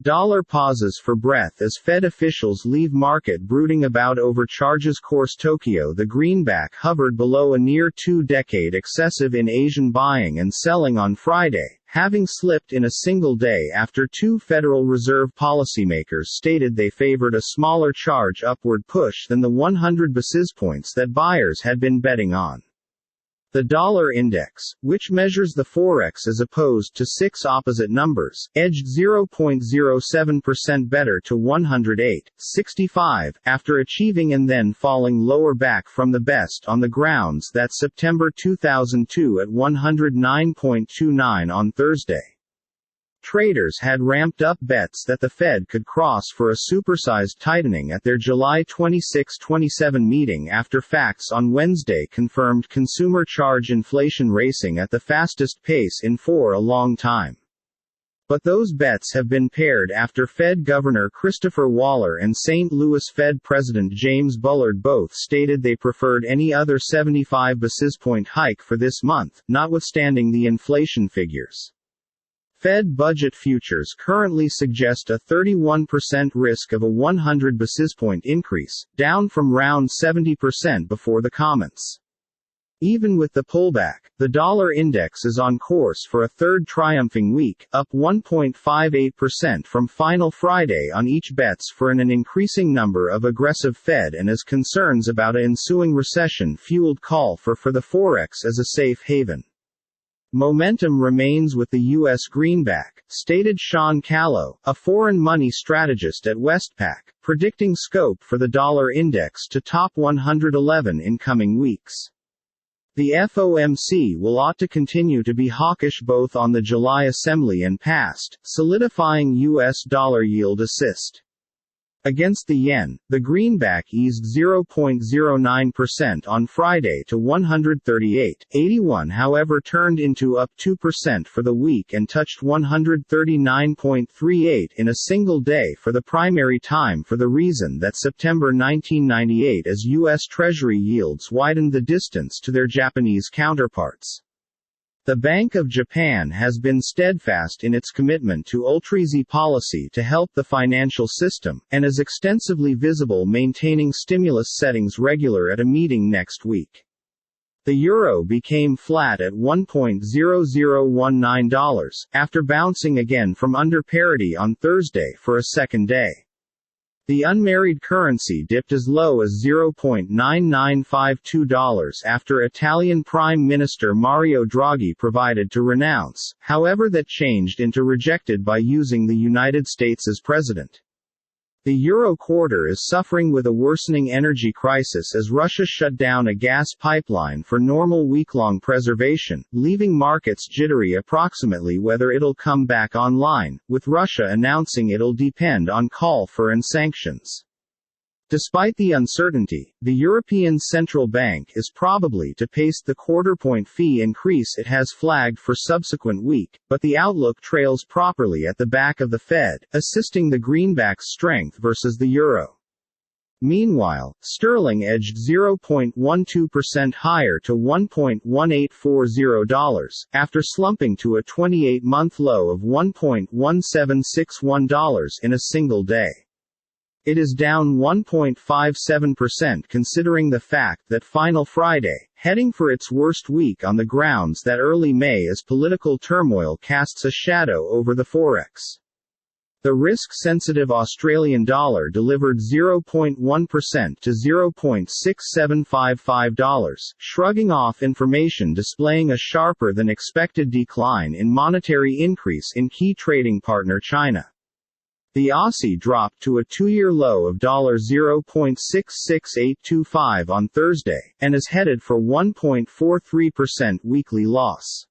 Dollar pauses for breath as Fed officials leave market brooding about overcharges. Course Tokyo. The greenback hovered below a near two-decade excessive in Asian buying and selling on Friday, having slipped in a single day after two Federal Reserve policymakers stated they favored a smaller charge upward push than the 100 basis points that buyers had been betting on. The dollar index, which measures the forex as opposed to six opposite numbers, edged 0.07% better to 108.65, after achieving and then falling lower back from the best on the grounds that September 2002 at 109.29 on Thursday. Traders had ramped up bets that the Fed could cross for a supersized tightening at their July 26-27 meeting after facts on Wednesday confirmed consumer charge inflation racing at the fastest pace in a long time. But those bets have been pared after Fed Governor Christopher Waller and St. Louis Fed President James Bullard both stated they preferred any other 75 basis point hike for this month, notwithstanding the inflation figures. Fed budget futures currently suggest a 31% risk of a 100 basis point increase, down from around 70% before the comments. Even with the pullback, the dollar index is on course for a third triumphing week, up 1.58% from final Friday on each bets for an increasing number of aggressive Fed and as concerns about an ensuing recession-fueled call for the forex as a safe haven. Momentum remains with the U.S. greenback, stated Sean Callow, a foreign money strategist at Westpac, predicting scope for the dollar index to top 111 in coming weeks. The FOMC will ought to continue to be hawkish both on the July assembly and past, solidifying U.S. dollar yield assist. Against the yen, the greenback eased 0.09% on Friday to 138.81, however turned into up 2% for the week and touched 139.38 in a single day for the primary time for the reason that September 1998 as U.S. Treasury yields widened the distance to their Japanese counterparts. The Bank of Japan has been steadfast in its commitment to ultra-easy policy to help the financial system, and is extensively visible maintaining stimulus settings regular at a meeting next week. The euro became flat at $1.0019, after bouncing again from under parity on Thursday for a second day. The unmarried currency dipped as low as $0.9952 after Italian Prime Minister Mario Draghi provided to renounce, however that changed into rejected by using the United States as president. The euro quarter is suffering with a worsening energy crisis as Russia shut down a gas pipeline for normal week-long preservation, leaving markets jittery approximately whether it'll come back online, with Russia announcing it'll depend on call for and sanctions. Despite the uncertainty, the European Central Bank is probably to pace the quarter-point fee increase it has flagged for subsequent week, but the outlook trails properly at the back of the Fed, assisting the greenback's strength versus the euro. Meanwhile, sterling edged 0.12% higher to $1.1840, after slumping to a 28-month low of $1.1761 in a single day. It is down 1.57% considering the fact that final Friday, heading for its worst week on the grounds that early May as political turmoil casts a shadow over the forex. The risk-sensitive Australian dollar delivered 0.1% to $0.6755, shrugging off information displaying a sharper than expected decline in monetary increase in key trading partner China. The Aussie dropped to a two-year low of $0.66825 on Thursday, and is headed for 1.43% weekly loss.